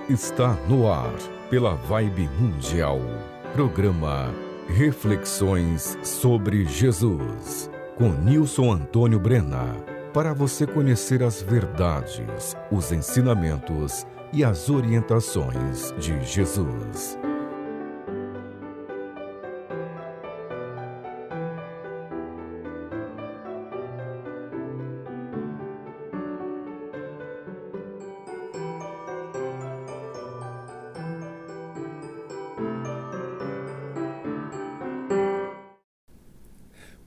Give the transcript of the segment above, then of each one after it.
Está no ar, pela Vibe Mundial, programa Reflexões sobre Jesus, com Nilson Antônio Brena, para você conhecer as verdades, os ensinamentos e as orientações de Jesus.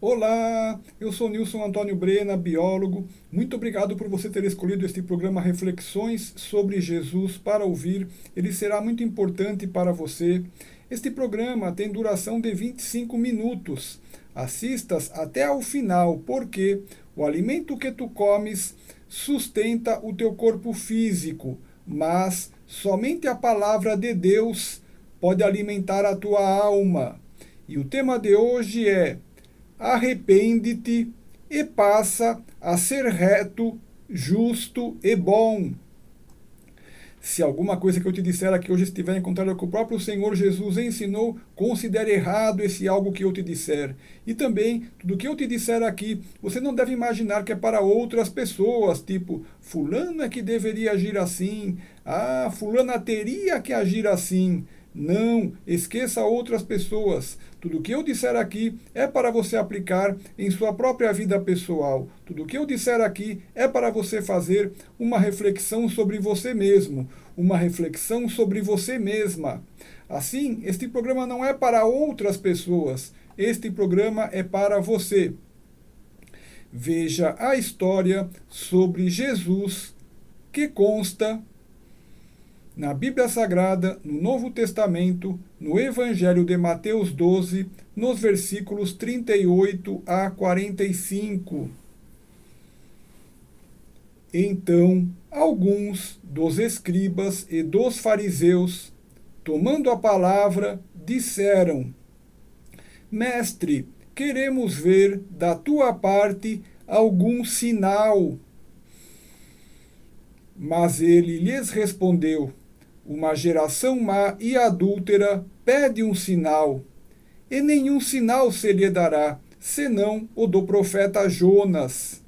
Olá, eu sou Nilson Antônio Brena, biólogo. Muito obrigado por você ter escolhido este programa Reflexões sobre Jesus para ouvir. Ele será muito importante para você. Este programa tem duração de 25 minutos. Assistas até ao final, porque o alimento que tu comes sustenta o teu corpo físico, mas somente a palavra de Deus pode alimentar a tua alma. E o tema de hoje é: arrepende-te e passa a ser reto, justo e bom. Se alguma coisa que eu te disser aqui hoje estiver em contrário ao que o próprio Senhor Jesus ensinou, considere errado esse algo que eu te disser. E também, tudo que eu te disser aqui, você não deve imaginar que é para outras pessoas, tipo, fulano é que deveria agir assim, fulana teria que agir assim. Não, esqueça outras pessoas. Tudo que eu disser aqui é para você aplicar em sua própria vida pessoal. Tudo que eu disser aqui é para você fazer uma reflexão sobre você mesmo, uma reflexão sobre você mesma. Assim, este programa não é para outras pessoas, este programa é para você. Veja a história sobre Jesus que consta na Bíblia Sagrada, no Novo Testamento, no Evangelho de Mateus 12, nos versículos 38 a 45. Então, alguns dos escribas e dos fariseus, tomando a palavra, disseram: Mestre, queremos ver da tua parte algum sinal. Mas ele lhes respondeu: uma geração má e adúltera pede um sinal, e nenhum sinal se lhe dará, senão o do profeta Jonas.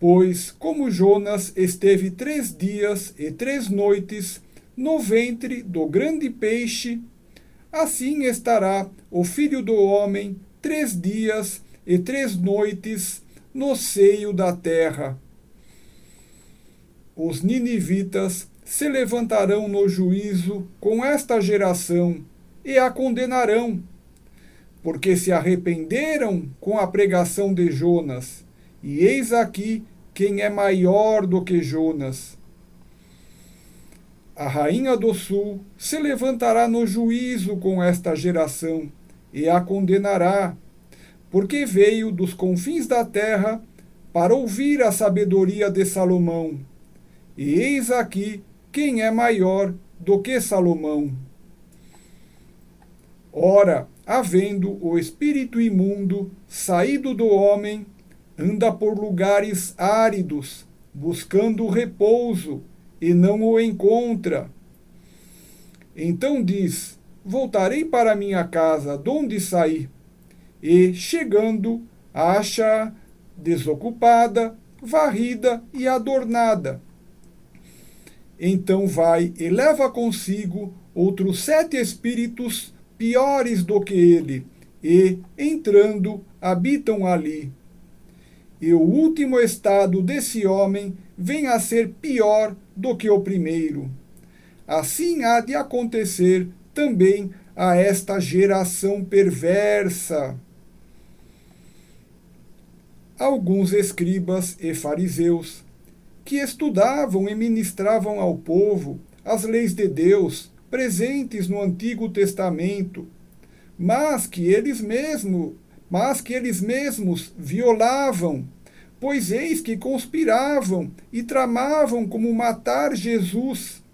Pois, como Jonas esteve 3 dias e 3 noites no ventre do grande peixe, assim estará o Filho do Homem 3 dias e 3 noites no seio da terra. Os ninivitas se levantarão no juízo com esta geração e a condenarão, porque se arrependeram com a pregação de Jonas, e eis aqui quem é maior do que Jonas. A rainha do sul se levantará no juízo com esta geração e a condenará, porque veio dos confins da terra para ouvir a sabedoria de Salomão. E eis aqui quem é maior do que Salomão. Ora, havendo o espírito imundo saído do homem, anda por lugares áridos, buscando repouso, e não o encontra. Então diz: voltarei para minha casa, donde saí. E, chegando, acha desocupada, varrida e adornada. Então vai e leva consigo outros 7 espíritos piores do que ele, e, entrando, habitam ali. E o último estado desse homem vem a ser pior do que o primeiro. Assim há de acontecer também a esta geração perversa. Alguns escribas e fariseus, que estudavam e ministravam ao povo as leis de Deus presentes no Antigo Testamento, mas que eles mesmos violavam, pois eis que conspiravam e tramavam como matar Jesus.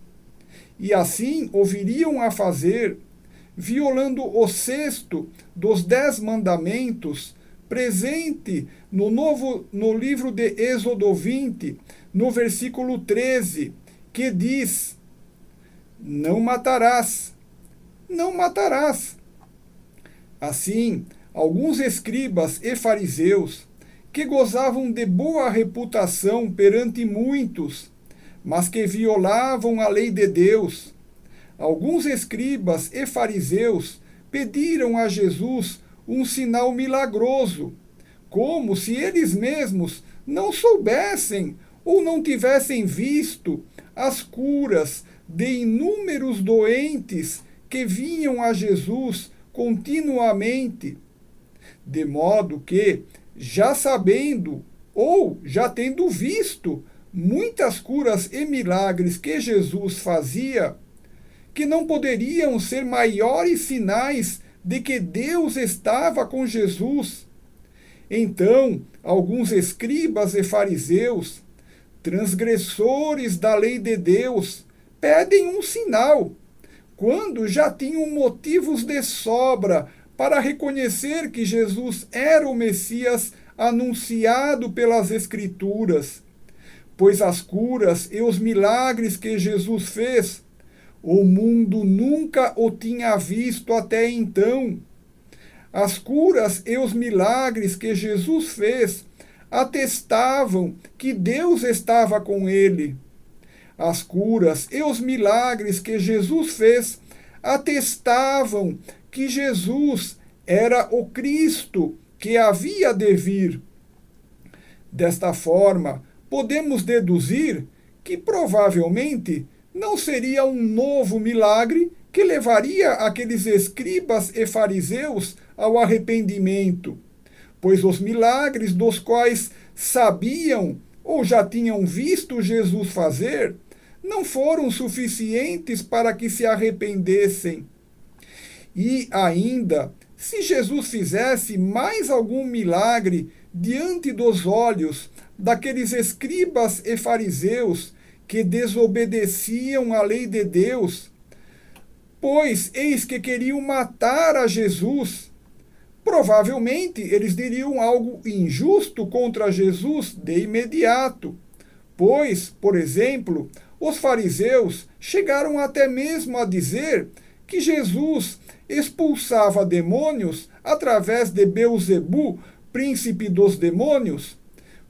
E assim o viriam a fazer, violando o 6º dos 10 mandamentos, presente no livro de Êxodo 20, no versículo 13, que diz: não matarás, não matarás. Assim, alguns escribas e fariseus, que gozavam de boa reputação perante muitos, mas que violavam a lei de Deus, alguns escribas e fariseus pediram a Jesus um sinal milagroso, como se eles mesmos não soubessem ou não tivessem visto as curas de inúmeros doentes que vinham a Jesus continuamente, de modo que, já sabendo ou já tendo visto muitas curas e milagres que Jesus fazia, que não poderiam ser maiores sinais de que Deus estava com Jesus. Então, alguns escribas e fariseus, transgressores da lei de Deus, pedem um sinal, quando já tinham motivos de sobra para reconhecer que Jesus era o Messias anunciado pelas Escrituras, pois as curas e os milagres que Jesus fez, o mundo nunca o tinha visto até então. As curas e os milagres que Jesus fez atestavam que Deus estava com ele. As curas e os milagres que Jesus fez atestavam que Jesus era o Cristo que havia de vir. Desta forma, podemos deduzir que provavelmente não seria um novo milagre que levaria aqueles escribas e fariseus ao arrependimento, pois os milagres dos quais sabiam ou já tinham visto Jesus fazer não foram suficientes para que se arrependessem. E ainda, se Jesus fizesse mais algum milagre diante dos olhos daqueles escribas e fariseus que desobedeciam à lei de Deus, pois eis que queriam matar a Jesus, provavelmente eles diriam algo injusto contra Jesus de imediato, pois, por exemplo, os fariseus chegaram até mesmo a dizer que Jesus expulsava demônios através de Beelzebu, príncipe dos demônios,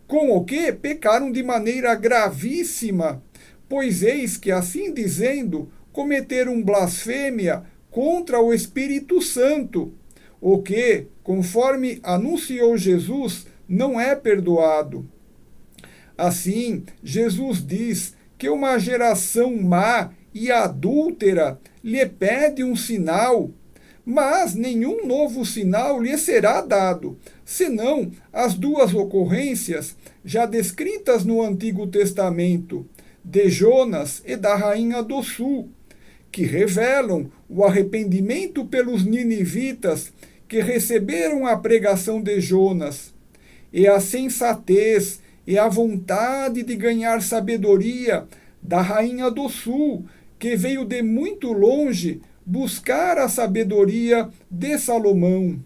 com o que pecaram de maneira gravíssima, pois eis que, assim dizendo, cometeram blasfêmia contra o Espírito Santo, o que, conforme anunciou Jesus, não é perdoado. Assim, Jesus diz que uma geração má e adúltera lhe pede um sinal, mas nenhum novo sinal lhe será dado, senão as duas ocorrências já descritas no Antigo Testamento, de Jonas e da Rainha do Sul, que revelam o arrependimento pelos ninivitas que receberam a pregação de Jonas, e a sensatez e a vontade de ganhar sabedoria da Rainha do Sul, que veio de muito longe buscar a sabedoria de Salomão.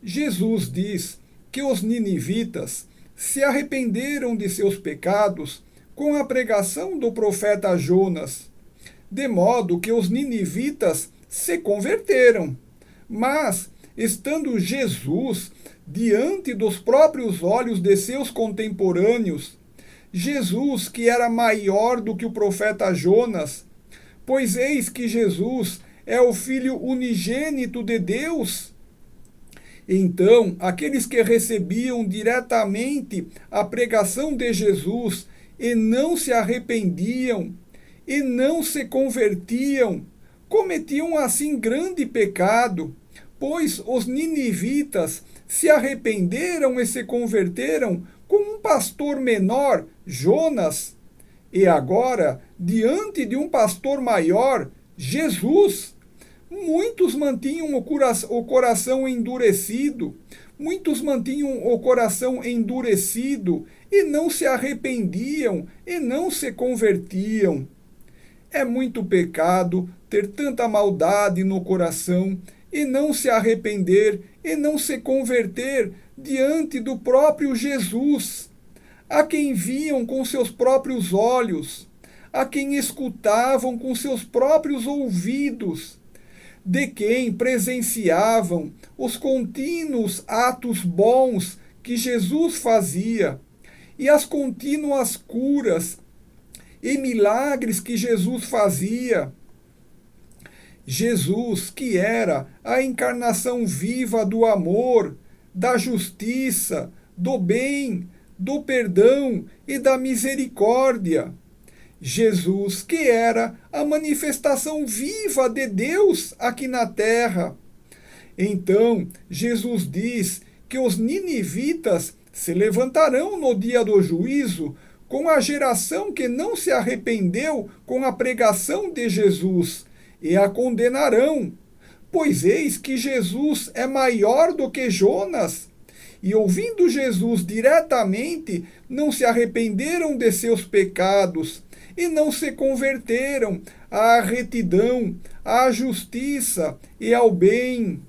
Jesus diz que os ninivitas se arrependeram de seus pecados com a pregação do profeta Jonas, de modo que os ninivitas se converteram. Mas, estando Jesus diante dos próprios olhos de seus contemporâneos, Jesus, que era maior do que o profeta Jonas, pois eis que Jesus é o Filho unigênito de Deus. Então, aqueles que recebiam diretamente a pregação de Jesus e não se arrependiam, e não se convertiam, cometiam assim grande pecado, pois os ninivitas se arrependeram e se converteram com um pastor menor, Jonas, e agora, diante de um pastor maior, Jesus, muitos mantinham o coração endurecido, e não se arrependiam e não se convertiam. É muito pecado ter tanta maldade no coração e não se arrepender e não se converter diante do próprio Jesus, a quem viam com seus próprios olhos, a quem escutavam com seus próprios ouvidos, de quem presenciavam os contínuos atos bons que Jesus fazia e as contínuas curas e milagres que Jesus fazia. Jesus, que era a encarnação viva do amor, da justiça, do bem, do perdão e da misericórdia. Jesus, que era a manifestação viva de Deus aqui na terra. Então, Jesus diz que os ninivitas se levantarão no dia do juízo com a geração que não se arrependeu com a pregação de Jesus, e a condenarão, pois eis que Jesus é maior do que Jonas. E ouvindo Jesus diretamente, não se arrependeram de seus pecados, e não se converteram à retidão, à justiça e ao bem.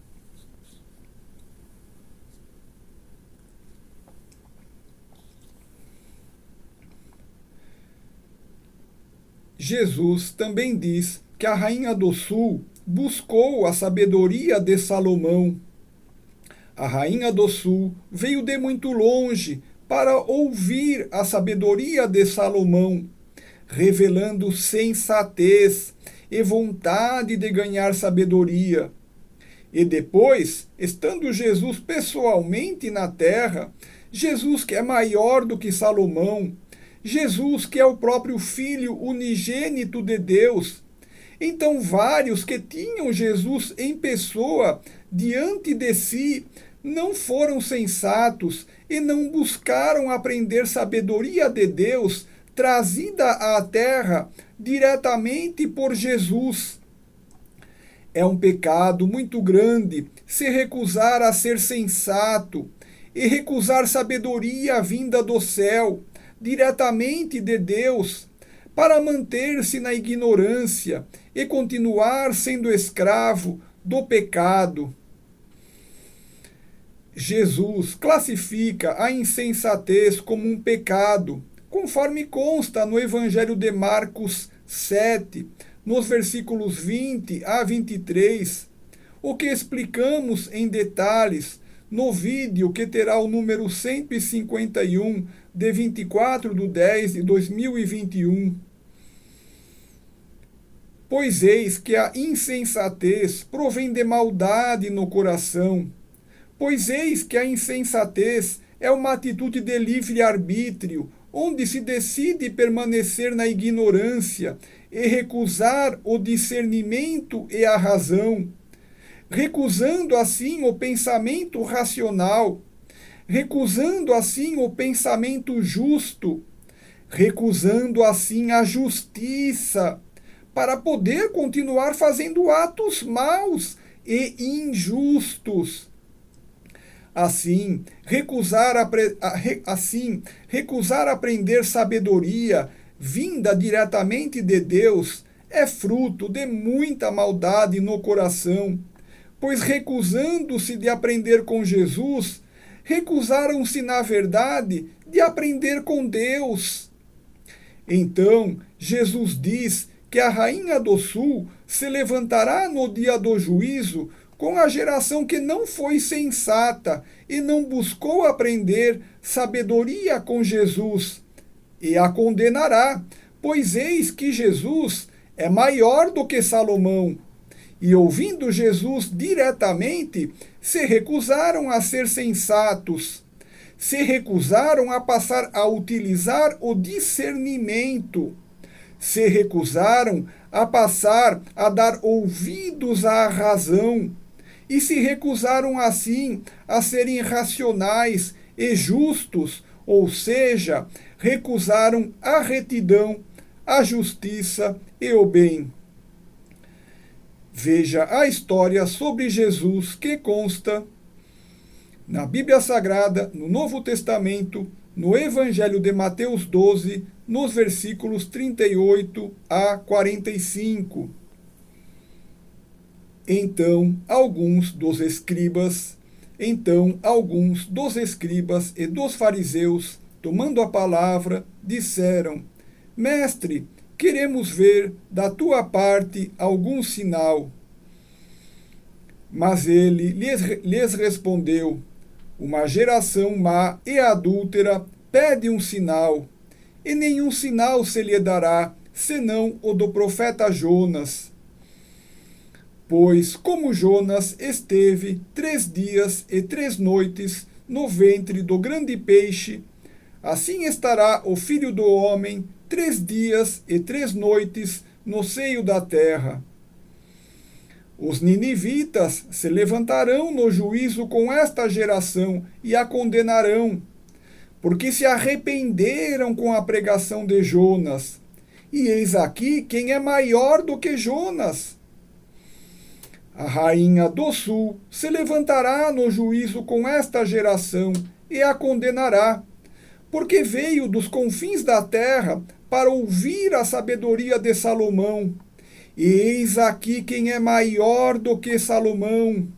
Jesus também diz que a rainha do sul buscou a sabedoria de Salomão. A rainha do sul veio de muito longe para ouvir a sabedoria de Salomão, revelando sensatez e vontade de ganhar sabedoria. E depois, estando Jesus pessoalmente na terra, Jesus que é maior do que Salomão, Jesus que é o próprio Filho unigênito de Deus, então vários que tinham Jesus em pessoa diante de si não foram sensatos e não buscaram aprender sabedoria de Deus trazida à terra diretamente por Jesus. É um pecado muito grande se recusar a ser sensato e recusar sabedoria vinda do céu, diretamente de Deus, para manter-se na ignorância e continuar sendo escravo do pecado. Jesus classifica a insensatez como um pecado, conforme consta no Evangelho de Marcos 7, nos versículos 20 a 23, o que explicamos em detalhes no vídeo que terá o número 151 de 24/10 de 2021. Pois eis que a insensatez provém de maldade no coração. Pois eis que a insensatez é uma atitude de livre-arbítrio, onde se decide permanecer na ignorância e recusar o discernimento e a razão, recusando assim o pensamento racional, recusando assim o pensamento justo, recusando assim a justiça, para poder continuar fazendo atos maus e injustos. Assim, recusar aprender sabedoria vinda diretamente de Deus é fruto de muita maldade no coração, pois recusando-se de aprender com Jesus, recusaram-se, na verdade, de aprender com Deus. Então, Jesus diz que a rainha do sul se levantará no dia do juízo com a geração que não foi sensata e não buscou aprender sabedoria com Jesus, e a condenará, pois eis que Jesus é maior do que Salomão. E ouvindo Jesus diretamente, se recusaram a ser sensatos, se recusaram a passar a utilizar o discernimento, se recusaram a passar a dar ouvidos à razão, e se recusaram assim a serem racionais e justos, ou seja, recusaram a retidão, a justiça e o bem. Veja a história sobre Jesus que consta na Bíblia Sagrada, no Novo Testamento, no Evangelho de Mateus 12, nos versículos 38 a 45. Então alguns dos escribas e dos fariseus, tomando a palavra, disseram: Mestre, queremos ver da tua parte algum sinal. Mas ele lhes respondeu: Uma geração má e adúltera pede um sinal, e nenhum sinal se lhe dará, senão o do profeta Jonas. Pois como Jonas esteve 3 dias e 3 noites no ventre do grande peixe, assim estará o Filho do Homem 3 dias e 3 noites no seio da terra. Os ninivitas se levantarão no juízo com esta geração e a condenarão, porque se arrependeram com a pregação de Jonas. E eis aqui quem é maior do que Jonas. A rainha do sul se levantará no juízo com esta geração e a condenará, porque veio dos confins da terra para ouvir a sabedoria de Salomão. E eis aqui quem é maior do que Salomão.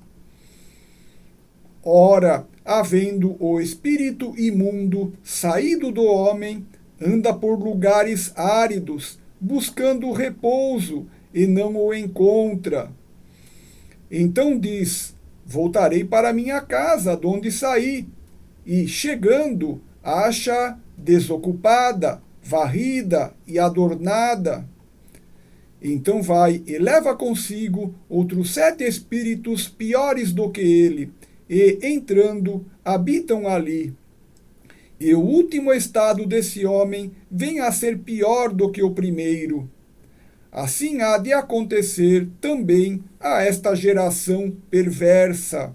Ora, havendo o espírito imundo saído do homem, anda por lugares áridos, buscando repouso, e não o encontra. Então diz: Voltarei para minha casa, de onde saí. E, chegando, acha desocupada, varrida e adornada. Então vai e leva consigo outros 7 espíritos piores do que ele, e, entrando, habitam ali. E o último estado desse homem vem a ser pior do que o primeiro. Assim há de acontecer também a esta geração perversa.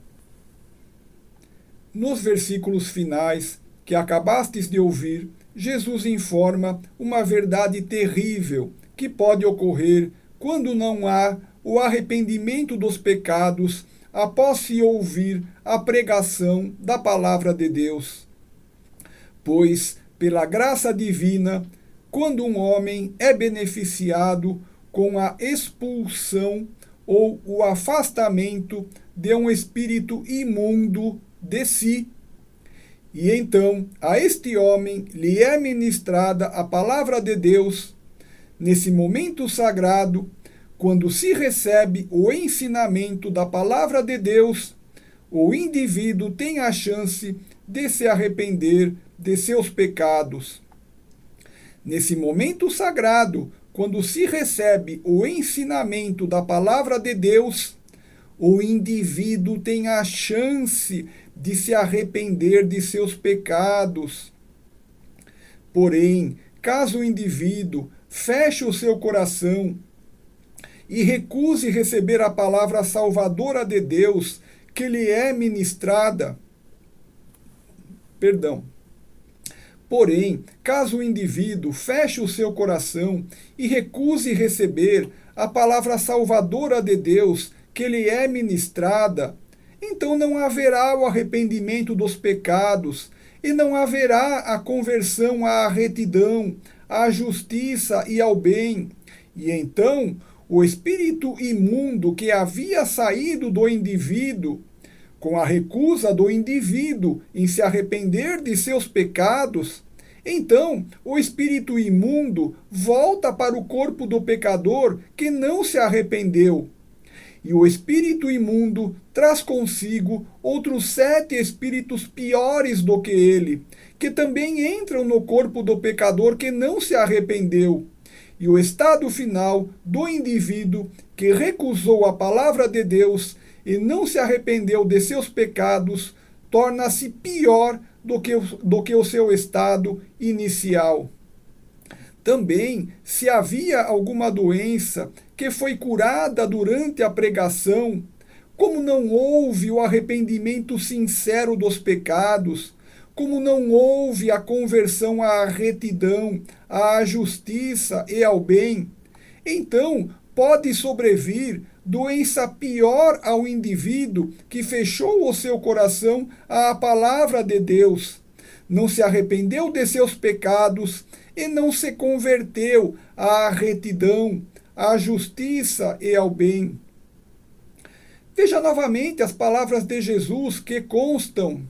Nos versículos finais que acabastes de ouvir, Jesus informa uma verdade terrível que pode ocorrer quando não há o arrependimento dos pecados após se ouvir a pregação da palavra de Deus. Pois, pela graça divina, quando um homem é beneficiado com a expulsão ou o afastamento de um espírito imundo de si, e então a este homem lhe é ministrada a palavra de Deus, nesse momento sagrado, quando se recebe o ensinamento da palavra de Deus, o indivíduo tem a chance de se arrepender de seus pecados. Nesse momento sagrado, quando se recebe o ensinamento da palavra de Deus, o indivíduo tem a chance de se arrepender de seus pecados. Porém, caso o indivíduo feche o seu coração e recuse receber a palavra salvadora de Deus que lhe é ministrada, Porém, caso o indivíduo feche o seu coração e recuse receber a palavra salvadora de Deus que lhe é ministrada, então não haverá o arrependimento dos pecados e não haverá a conversão à retidão, à justiça e ao bem. E então, o espírito imundo que havia saído do indivíduo, com a recusa do indivíduo em se arrepender de seus pecados, então o espírito imundo volta para o corpo do pecador que não se arrependeu. E o espírito imundo traz consigo outros 7 espíritos piores do que ele, que também entram no corpo do pecador que não se arrependeu. E o estado final do indivíduo que recusou a palavra de Deus e não se arrependeu de seus pecados, torna-se pior do que o seu estado inicial. Também, se havia alguma doença que foi curada durante a pregação, como não houve o arrependimento sincero dos pecados, como não houve a conversão à retidão, à justiça e ao bem, então pode sobrevir doença pior ao indivíduo que fechou o seu coração à palavra de Deus, não se arrependeu de seus pecados e não se converteu à retidão, à justiça e ao bem. Veja novamente as palavras de Jesus que constam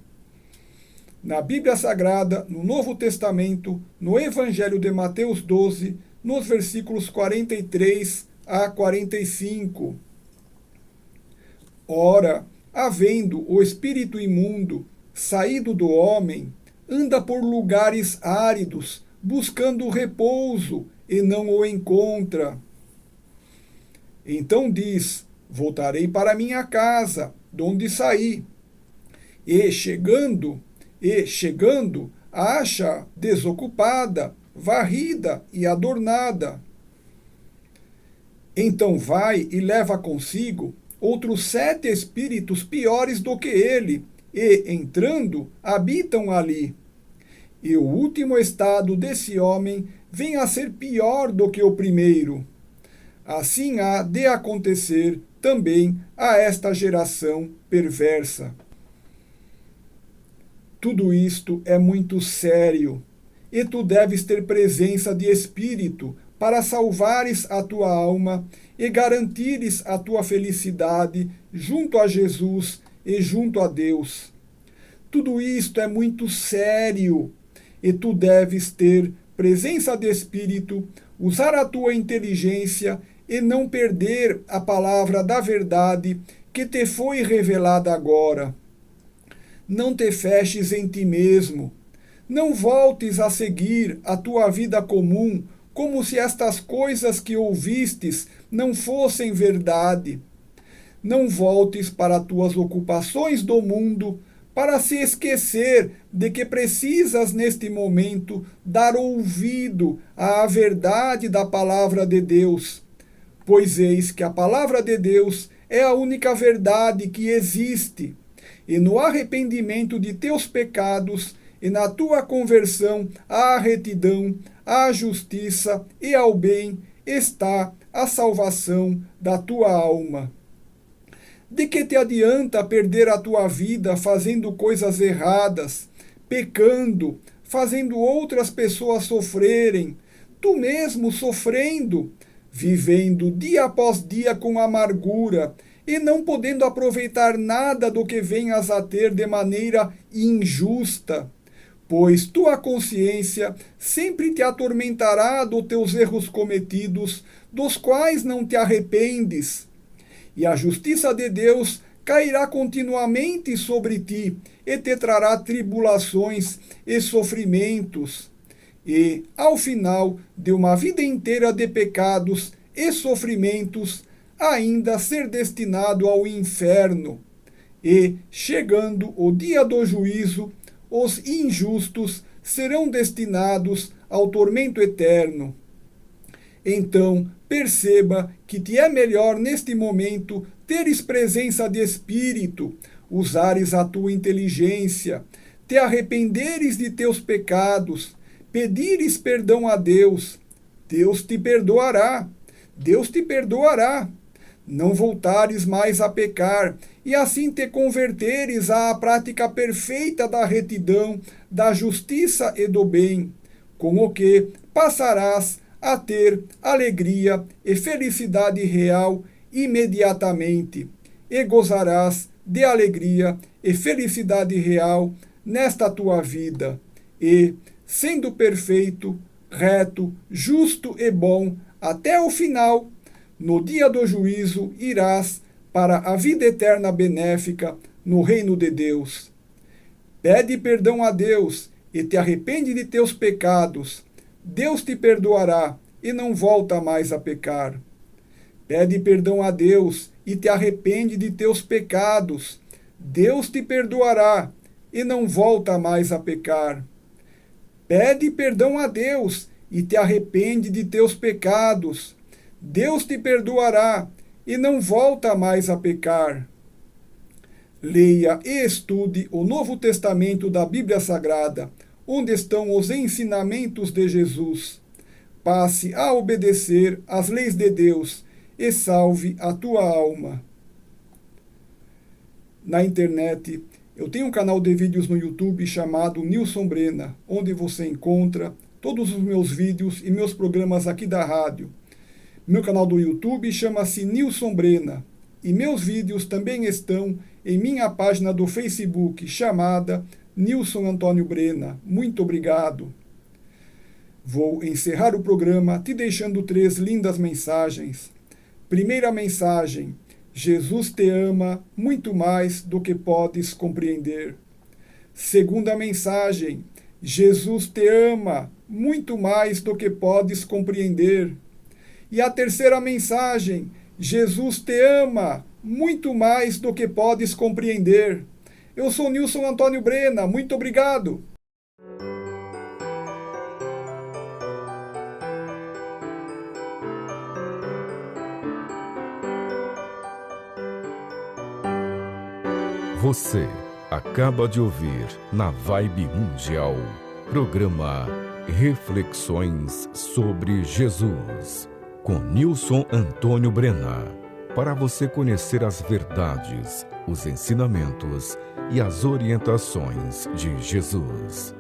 na Bíblia Sagrada, no Novo Testamento, no Evangelho de Mateus 12, nos versículos 43 a 45. Ora, havendo o espírito imundo saído do homem, anda por lugares áridos, buscando repouso, e não o encontra. Então diz: voltarei para minha casa, donde saí. E chegando, acha desocupada, varrida e adornada. Então vai e leva consigo outros 7 espíritos piores do que ele, e, entrando, habitam ali. E o último estado desse homem vem a ser pior do que o primeiro. Assim há de acontecer também a esta geração perversa. Tudo isto é muito sério, e tu deves ter presença de espírito para salvares a tua alma e garantires a tua felicidade junto a Jesus e junto a Deus. Tudo isto é muito sério, e tu deves ter presença de espírito, usar a tua inteligência e não perder a palavra da verdade que te foi revelada agora. Não te feches em ti mesmo. Não voltes a seguir a tua vida comum, como se estas coisas que ouvistes não fossem verdade. Não voltes para tuas ocupações do mundo, para se esquecer de que precisas neste momento dar ouvido à verdade da palavra de Deus. Pois eis que a palavra de Deus é a única verdade que existe. E no arrependimento de teus pecados e na tua conversão à retidão, à justiça e ao bem está a salvação da tua alma. De que te adianta perder a tua vida fazendo coisas erradas, pecando, fazendo outras pessoas sofrerem, tu mesmo sofrendo, vivendo dia após dia com amargura, e não podendo aproveitar nada do que venhas a ter de maneira injusta, pois tua consciência sempre te atormentará dos teus erros cometidos, dos quais não te arrependes, e a justiça de Deus cairá continuamente sobre ti, e te trará tribulações e sofrimentos, e, ao final de uma vida inteira de pecados e sofrimentos, ainda ser destinado ao inferno. E, chegando o dia do juízo, os injustos serão destinados ao tormento eterno. Então, perceba que te é melhor neste momento teres presença de espírito, usares a tua inteligência, te arrependeres de teus pecados, pedires perdão a Deus. Deus te perdoará. Deus te perdoará. Não voltares mais a pecar, e assim te converteres à prática perfeita da retidão, da justiça e do bem, com o que passarás a ter alegria e felicidade real imediatamente, e gozarás de alegria e felicidade real nesta tua vida, e, sendo perfeito, reto, justo e bom até o final, no dia do juízo irás para a vida eterna benéfica no reino de Deus. Pede perdão a Deus e te arrepende de teus pecados. Deus te perdoará e não volta mais a pecar. Pede perdão a Deus e te arrepende de teus pecados. Deus te perdoará e não volta mais a pecar. Pede perdão a Deus e te arrepende de teus pecados. Deus te perdoará e não volta mais a pecar. Leia e estude o Novo Testamento da Bíblia Sagrada, onde estão os ensinamentos de Jesus. Passe a obedecer às leis de Deus e salve a tua alma. Na internet, eu tenho um canal de vídeos no YouTube chamado Nilson Brena, onde você encontra todos os meus vídeos e meus programas aqui da rádio. Meu canal do YouTube chama-se Nilson Brena e meus vídeos também estão em minha página do Facebook chamada Nilson Antônio Brena. Muito obrigado. Vou encerrar o programa te deixando 3 lindas mensagens. Primeira mensagem: Jesus te ama muito mais do que podes compreender. Segunda mensagem: Jesus te ama muito mais do que podes compreender. E a terceira mensagem: Jesus te ama muito mais do que podes compreender. Eu sou Nilson Antônio Brena, muito obrigado. Você acaba de ouvir na Vibe Mundial, programa Reflexões sobre Jesus, com Nilson Antônio Brena, para você conhecer as verdades, os ensinamentos e as orientações de Jesus.